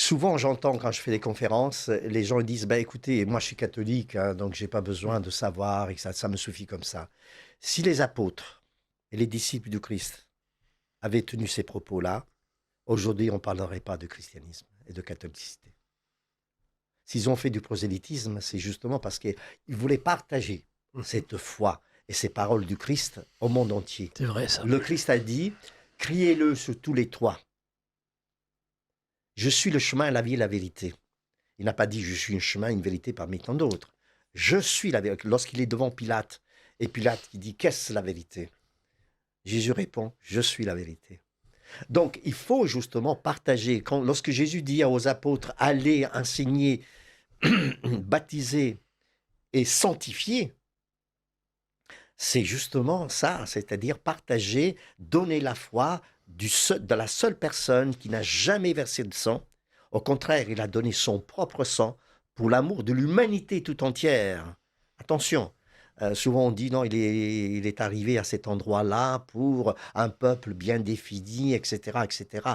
souvent, j'entends quand je fais des conférences, les gens disent, bah, écoutez, moi je suis catholique, hein, donc j'ai pas besoin de savoir et que ça me suffit comme ça. Si les apôtres et les disciples du Christ avaient tenu ces propos-là, aujourd'hui, on ne parlerait pas de christianisme et de catholicité. S'ils ont fait du prosélytisme, c'est justement parce qu'ils voulaient partager cette foi et ces paroles du Christ au monde entier. C'est vrai ça. Le Christ a dit, criez-le sur tous les toits. Je suis le chemin, la vie et la vérité. Il n'a pas dit, je suis un chemin, une vérité parmi tant d'autres. Je suis la vérité. Lorsqu'il est devant Pilate, et Pilate qui dit, qu'est-ce la vérité? Jésus répond, je suis la vérité. Donc, il faut justement partager. Lorsque Jésus dit aux apôtres, allez enseigner, baptiser et sanctifier, c'est justement ça, c'est-à-dire partager, donner la foi de la seule personne qui n'a jamais versé de sang. Au contraire, il a donné son propre sang pour l'amour de l'humanité tout entière. Attention, souvent on dit non, il est arrivé à cet endroit-là pour un peuple bien défini, etc., etc.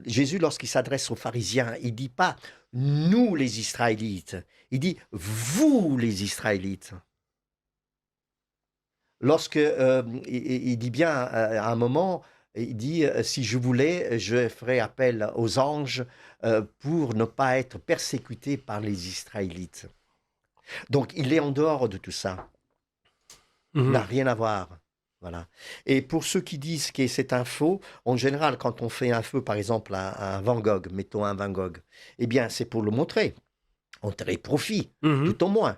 Jésus, lorsqu'il s'adresse aux pharisiens, il dit pas nous les Israélites, il dit vous les Israélites. Lorsque il dit bien à un moment, il dit si je voulais, je ferais appel aux anges pour ne pas être persécuté par les Israélites. Donc il est en dehors de tout ça. Il n'a rien à voir. Voilà. Et pour ceux qui disent que c'est un faux, en général, quand on fait un feu, par exemple, à un Van Gogh, mettons un Van Gogh, eh bien, c'est pour le montrer. On tirait profit, tout au moins.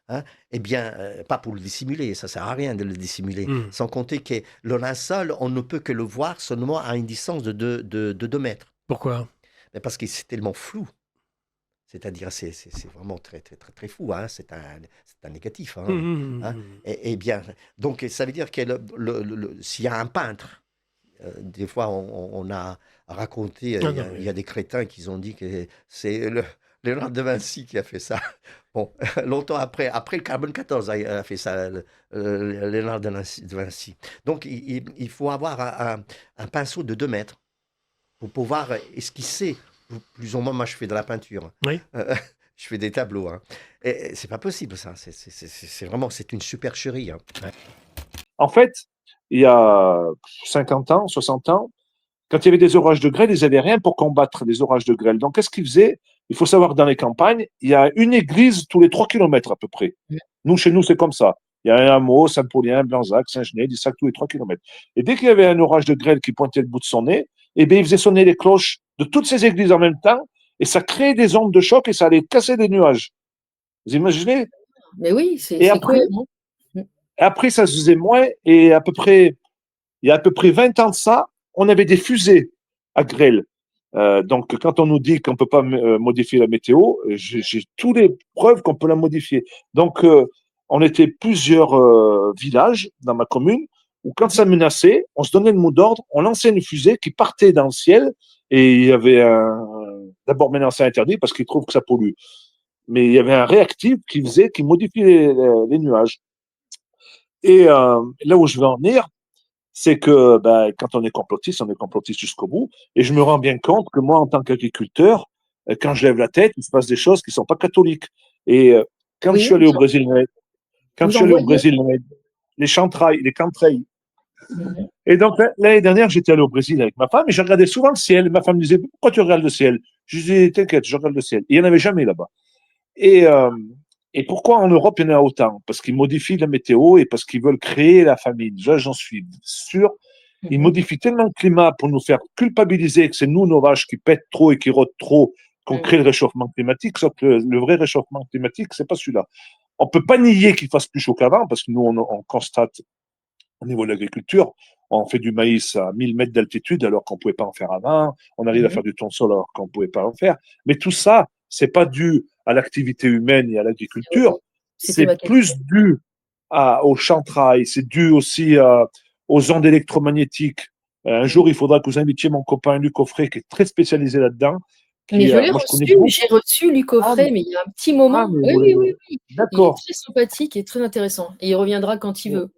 Hein, eh bien, pas pour le dissimuler, ça sert à rien de le dissimuler. Sans compter que le linceul, on ne peut que le voir seulement à une distance de 2 mètres. Pourquoi? Mais parce que c'est tellement flou. C'est-à-dire, c'est vraiment très, très, très, très flou. Hein, c'est un négatif. Hein. Et bien, donc, ça veut dire que s'il y a un peintre, des fois, on a raconté, il y a des crétins qui ont dit que c'est Léonard de Vinci qui a fait ça. Bon, longtemps après le carbone 14 a fait ça, Léonard de Vinci. Donc, il faut avoir un pinceau de 2 mètres pour pouvoir esquisser. Plus ou moins, moi, je fais de la peinture. Oui. Je fais des tableaux. Hein. Et c'est pas possible, ça. C'est vraiment, c'est une supercherie. Hein. Ouais. En fait, il y a 50 ans, 60 ans, quand il y avait des orages de grêle, ils n'avaient rien pour combattre les orages de grêle. Donc, qu'est-ce qu'ils faisaient? Il faut savoir que dans les campagnes, il y a une église tous les 3 kilomètres à peu près. Nous, chez nous, c'est comme ça. Il y a un hameau, Saint-Paulien, Blanzac, Saint-Genès, Dissac, tous les 3 kilomètres. Et dès qu'il y avait un orage de grêle qui pointait le bout de son nez, eh bien, il faisait sonner les cloches de toutes ces églises en même temps, et ça créait des ondes de choc et ça allait casser des nuages. Vous imaginez? Mais oui, c'est après, cohérent. après, ça se faisait moins, et il y a à peu près 20 ans de ça, on avait des fusées à grêle. Donc, quand on nous dit qu'on ne peut pas modifier la météo, j'ai toutes les preuves qu'on peut la modifier. Donc, on était plusieurs villages dans ma commune où, quand ça menaçait, on se donnait le mot d'ordre, on lançait une fusée qui partait dans le ciel et il y avait d'abord maintenant c'est interdit parce qu'ils trouvent que ça pollue. Mais il y avait un réactif qui modifiait les nuages. Et là où je veux en venir, c'est que quand on est complotiste jusqu'au bout. Et je me rends bien compte que moi, en tant qu'agriculteur, quand je lève la tête, il se passe des choses qui ne sont pas catholiques. Et quand je suis allé au Brésil, les chantrailles, les cantrailles. Et donc, l'année dernière, j'étais allé au Brésil avec ma femme et je regardais souvent le ciel. Ma femme me disait, pourquoi tu regardes le ciel? Je disais, t'inquiète, je regarde le ciel. Et il n'y en avait jamais là-bas. Et, euh, et pourquoi en Europe, il y en a autant? Parce qu'ils modifient la météo et parce qu'ils veulent créer la famine. J'en suis sûr. Ils modifient tellement le climat pour nous faire culpabiliser que c'est nous, nos vaches, qui pètent trop et qui rôdent trop, qu'on crée le réchauffement climatique, sauf que le vrai réchauffement climatique, c'est pas celui-là. On peut pas nier qu'il fasse plus chaud qu'avant, parce que nous, on constate au niveau de l'agriculture, on fait du maïs à 1000 mètres d'altitude alors qu'on pouvait pas en faire avant, on arrive à faire du tournesol alors qu'on pouvait pas en faire. Mais tout ça, c'est pas dû à l'activité humaine et à l'agriculture, c'est plus dû au chantrail, c'est dû aussi aux ondes électromagnétiques. Un jour, il faudra que vous invitiez mon copain Luc Offray, qui est très spécialisé là-dedans. Mais je l'ai reçu, j'ai reçu Luc Offray, mais il y a un petit moment. Oui. D'accord. Il est très sympathique et très intéressant. Et il reviendra quand il veut.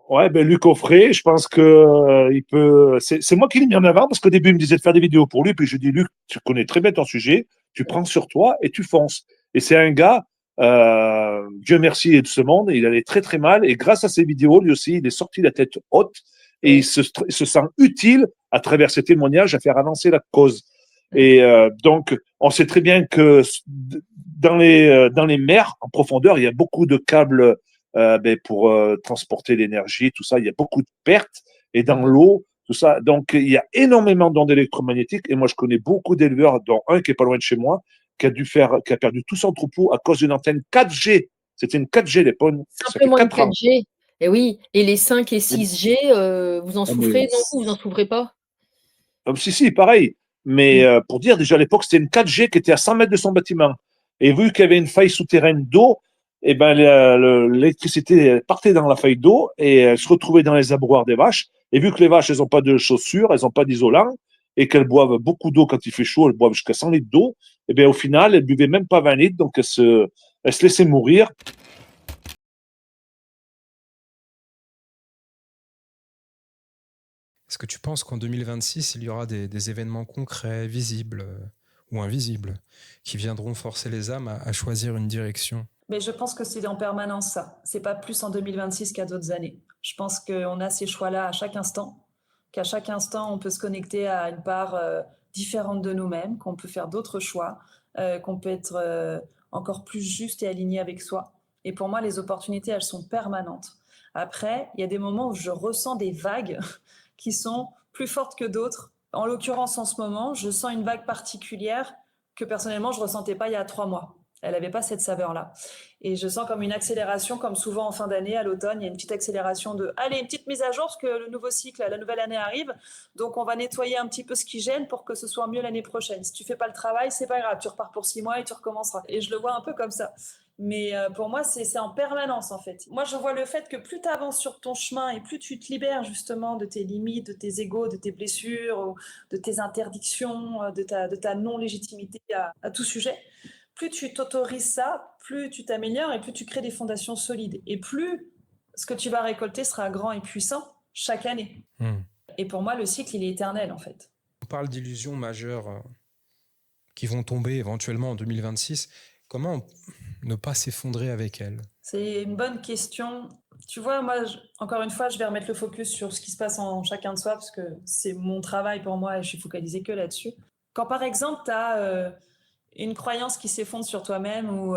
Ouais, ben Luc Offray, je pense que il peut. C'est moi qui l'ai mis en avant parce qu'au début, il me disait de faire des vidéos pour lui. Puis je dis, Luc, tu connais très bien ton sujet, tu prends sur toi et tu fonces. Et c'est un gars, Dieu merci et de ce monde, il allait très très mal. Et grâce à ses vidéos, lui aussi, il est sorti la tête haute et Oui. il se sent utile à travers ses témoignages à faire avancer la cause. Et donc, on sait très bien que dans les mers en profondeur, il y a beaucoup de câbles ben, pour transporter l'énergie, tout ça. Il y a beaucoup de pertes. Et dans l'eau, tout ça. Donc, il y a énormément d'ondes électromagnétiques. Et moi, je connais beaucoup d'éleveurs, dont un qui est pas loin de chez moi, qui a perdu tout son troupeau à cause d'une antenne 4G. C'était une 4G, les pommes. Ça fait Simplement une 4 ans. 4G. Et oui, et les 5 et 6G, vous en Ah, mais souffrez? Non, vous en souffrez pas? si, si, pareil. Mais Mmh. pour dire, déjà à l'époque, c'était une 4G qui était à 100 mètres de son bâtiment. Et vu qu'il y avait une faille souterraine d'eau, eh ben, l'électricité partait dans la faille d'eau et elle se retrouvait dans les abreuvoirs des vaches. Et vu que les vaches, elles n'ont pas de chaussures, elles n'ont pas d'isolant, et qu'elles boivent beaucoup d'eau quand il fait chaud, elles boivent jusqu'à 100 litres d'eau, eh bien, au final, elles buvaient même pas 20 litres, donc elles se laissaient mourir. Est-ce que tu penses qu'en 2026, il y aura des événements concrets, visibles ou invisibles, qui viendront forcer les âmes à choisir une direction? Mais je pense que c'est en permanence ça. C'est pas plus en 2026 qu'à d'autres années. Je pense qu'on a ces choix-là à chaque instant, qu'à chaque instant, on peut se connecter à une part différente de nous-mêmes, qu'on peut faire d'autres choix, qu'on peut être encore plus juste et aligné avec soi. Et pour moi, les opportunités, elles sont permanentes. Après, il y a des moments où je ressens des vagues qui sont plus fortes que d'autres. En l'occurrence, en ce moment, je sens une vague particulière que personnellement, je ne ressentais pas il y a 3 mois. Elle n'avait pas cette saveur-là. Et je sens comme une accélération, comme souvent en fin d'année, à l'automne, il y a une petite accélération de allez, une petite mise à jour, parce que le nouveau cycle, la nouvelle année arrive. Donc, on va nettoyer un petit peu ce qui gêne pour que ce soit mieux l'année prochaine. Si tu fais pas le travail, c'est pas grave, tu repars pour 6 mois et tu recommenceras. Et je le vois un peu comme ça. Mais pour moi, c'est en permanence, en fait. Moi, je vois le fait que plus tu avances sur ton chemin et plus tu te libères justement de tes limites, de tes égos, de tes blessures, de tes interdictions, de ta non-légitimité à tout sujet, plus tu t'autorises ça, plus tu t'améliores et plus tu crées des fondations solides. Et plus ce que tu vas récolter sera grand et puissant chaque année. Et pour moi, le cycle, il est éternel, en fait. On parle d'illusions majeures qui vont tomber éventuellement en 2026. Comment ne pas s'effondrer avec elles? C'est une bonne question. Tu vois, moi, encore une fois, je vais remettre le focus sur ce qui se passe en chacun de soi, parce que c'est mon travail pour moi et je suis focalisée que là-dessus. Quand par exemple, tu as une croyance qui s'effondre sur toi-même ou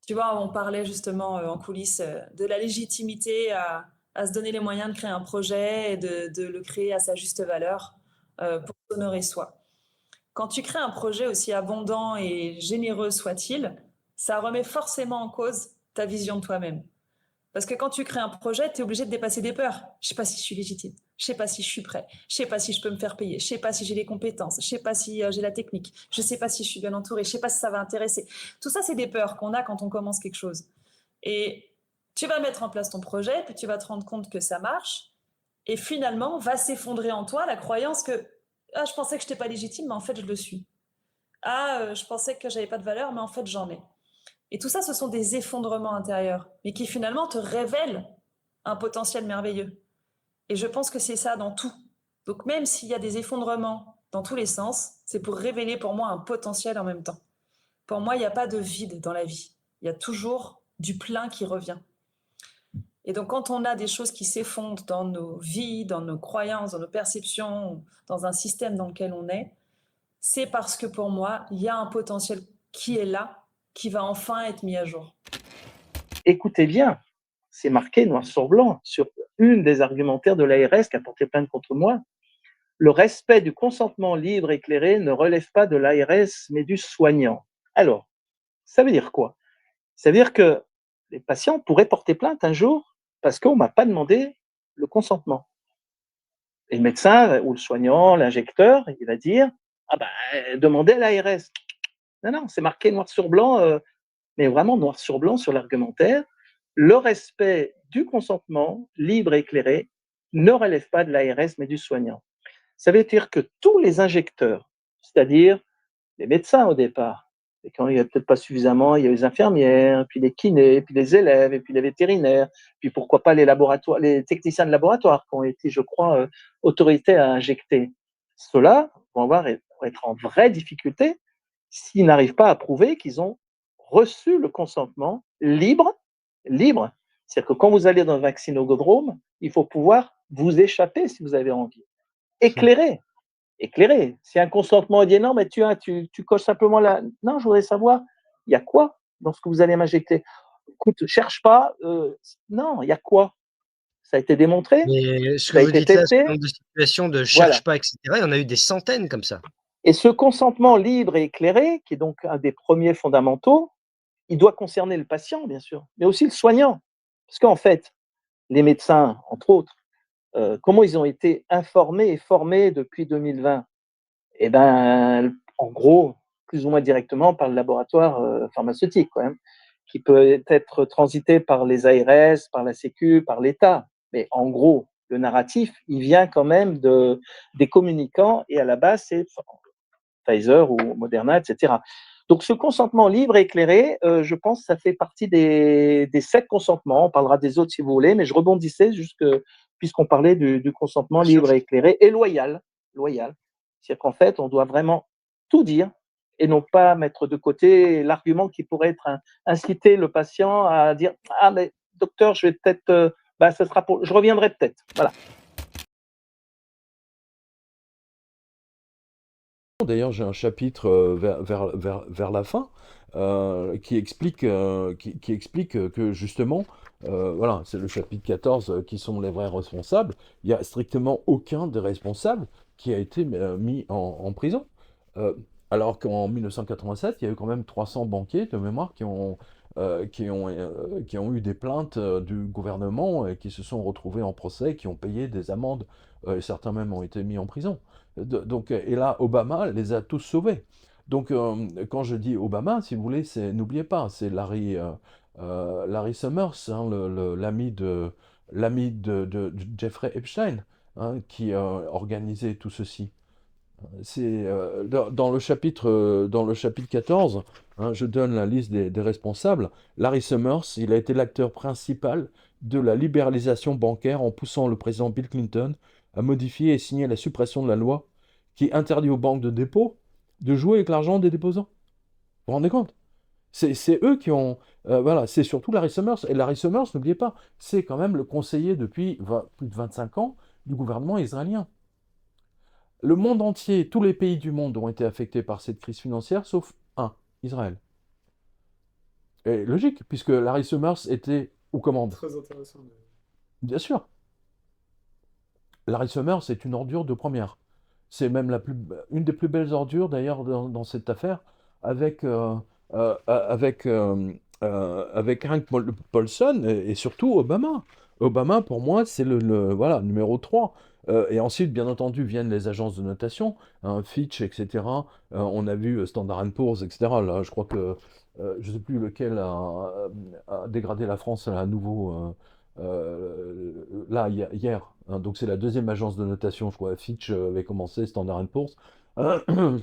tu vois, on parlait justement en coulisses de la légitimité à se donner les moyens de créer un projet et de le créer à sa juste valeur pour s'honorer soi. Quand tu crées un projet aussi abondant et généreux soit-il, ça remet forcément en cause ta vision de toi-même. Parce que quand tu crées un projet, tu es obligé de dépasser des peurs. Je ne sais pas si je suis légitime. Je ne sais pas si je suis prêt. Je ne sais pas si je peux me faire payer. Je ne sais pas si j'ai les compétences. Je ne sais pas si j'ai la technique. Je ne sais pas si je suis bien entourée. Je ne sais pas si ça va intéresser. Tout ça, c'est des peurs qu'on a quand on commence quelque chose. Et tu vas mettre en place ton projet, puis tu vas te rendre compte que ça marche. Et finalement, va s'effondrer en toi la croyance que ah, je pensais que je n'étais pas légitime, mais en fait, je le suis. Ah, je pensais que j'avais pas de valeur, mais en fait, j'en ai. Et tout ça, ce sont des effondrements intérieurs, mais qui finalement te révèlent un potentiel merveilleux. Et je pense que c'est ça dans tout. Donc même s'il y a des effondrements dans tous les sens, c'est pour révéler pour moi un potentiel en même temps. Pour moi, il n'y a pas de vide dans la vie. Il y a toujours du plein qui revient. Et donc quand on a des choses qui s'effondrent dans nos vies, dans nos croyances, dans nos perceptions, dans un système dans lequel on est, c'est parce que pour moi, il y a un potentiel qui est là, qui va enfin être mis à jour. Écoutez bien, c'est marqué noir sur blanc sur une des argumentaires de l'ARS qui a porté plainte contre moi. Le respect du consentement libre et éclairé ne relève pas de l'ARS, mais du soignant. Alors, ça veut dire quoi? Ça veut dire que les patients pourraient porter plainte un jour parce qu'on ne m'a pas demandé le consentement. Et le médecin ou le soignant, l'injecteur, il va dire ah ben, demandez à l'ARS. Non, non, c'est marqué noir sur blanc, mais vraiment noir sur blanc sur l'argumentaire. Le respect du consentement libre et éclairé ne relève pas de l'ARS, mais du soignant. Ça veut dire que tous les injecteurs, c'est-à-dire les médecins au départ, Et quand il n'y avait peut-être pas suffisamment, il y a les infirmières, puis les kinés, puis les élèves, et puis les vétérinaires, puis pourquoi pas les laboratoires, les techniciens de laboratoire qui ont été, je crois, autorités à injecter. Ceux-là vont être en vraie difficulté s'ils n'arrivent pas à prouver qu'ils ont reçu le consentement libre. C'est-à-dire que quand vous allez dans un vaccinodrome, il faut pouvoir vous échapper si vous avez envie. Éclairé. Si un consentement dit non, mais tu coches simplement là. Non, je voudrais savoir, il y a quoi dans ce que vous allez m'injecter? Écoute, cherche pas. Non, il y a quoi? Ça a été démontré, Mais ce ça que a vous été dites là, ce testé. nombre de situations de Voilà. cherche pas, etc., il y en a eu des centaines comme ça. Et ce consentement libre et éclairé, qui est donc un des premiers fondamentaux, il doit concerner le patient, bien sûr, mais aussi le soignant. Parce qu'en fait, les médecins, entre autres, comment ils ont été informés et formés depuis 2020? Eh ben, en gros, plus ou moins directement par le laboratoire pharmaceutique, quand même, qui peut être transité par les ARS, par la Sécu, par l'État. Mais en gros, le narratif, il vient quand même des communicants et à la base, c'est Pfizer ou Moderna, etc. Donc, ce consentement libre et éclairé, je pense que ça fait partie des 7 consentements. On parlera des autres si vous voulez, mais je rebondissais puisqu'on parlait du consentement Bien sûr. libre et éclairé et loyal. C'est-à-dire qu'en fait, on doit vraiment tout dire et non pas mettre de côté l'argument qui pourrait inciter le patient à dire « Ah, mais docteur, je vais peut-être, je reviendrai peut-être. » Voilà. D'ailleurs, j'ai un chapitre vers la fin qui explique que justement, voilà, c'est le chapitre 14 qui sont les vrais responsables. Il n'y a strictement aucun des responsables qui a été mis en prison. Alors qu'en 1987, il y a eu quand même 300 banquiers de mémoire qui ont eu des plaintes du gouvernement et qui se sont retrouvés en procès, qui ont payé des amendes, et certains même ont été mis en prison. Donc, et là, Obama les a tous sauvés. Donc, quand je dis Obama, si vous voulez, n'oubliez pas, c'est Larry Summers, hein, l'ami de Jeffrey Epstein, hein, qui organisait tout ceci. C'est dans le chapitre 14, hein, je donne la liste des responsables. Larry Summers, il a été l'acteur principal de la libéralisation bancaire en poussant le président Bill Clinton à modifier et signer la suppression de la loi qui interdit aux banques de dépôt de jouer avec l'argent des déposants. Vous vous rendez compte? C'est eux qui ont... voilà, c'est surtout Larry Summers. Et Larry Summers, n'oubliez pas, c'est quand même le conseiller depuis plus de 25 ans du gouvernement israélien. Le monde entier, tous les pays du monde ont été affectés par cette crise financière, sauf un, Israël. Et logique, puisque Larry Summers était aux commandes. Très intéressant. Bien sûr. Larry Summers est une ordure de première. C'est même une des plus belles ordures, d'ailleurs, dans cette affaire, avec Hank Paulson et surtout Obama. Obama, pour moi, c'est voilà, numéro 3. Et ensuite, bien entendu, viennent les agences de notation, hein, Fitch, etc. On a vu Standard & Poor's, etc. Là, je crois que je ne sais plus lequel a dégradé la France à nouveau là, hier. Hein, donc, c'est la deuxième agence de notation. Je crois Fitch avait commencé, Standard & Poor's.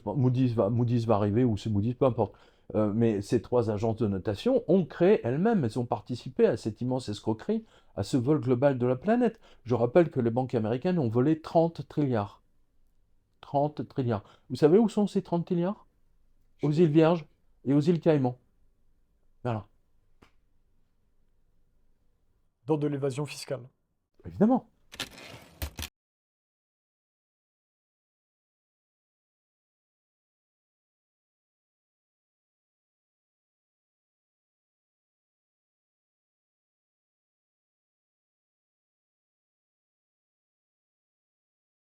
Moody's va arriver, ou c'est Moody's, peu importe. Mais ces 3 agences de notation ont créé elles-mêmes, elles ont participé à cette immense escroquerie, à ce vol global de la planète. Je rappelle que les banques américaines ont volé 30 trilliards. 30 trilliards. Vous savez où sont ces 30 trilliards? Aux îles Vierges et aux îles Caïmans. Voilà. Dans de l'évasion fiscale. Évidemment.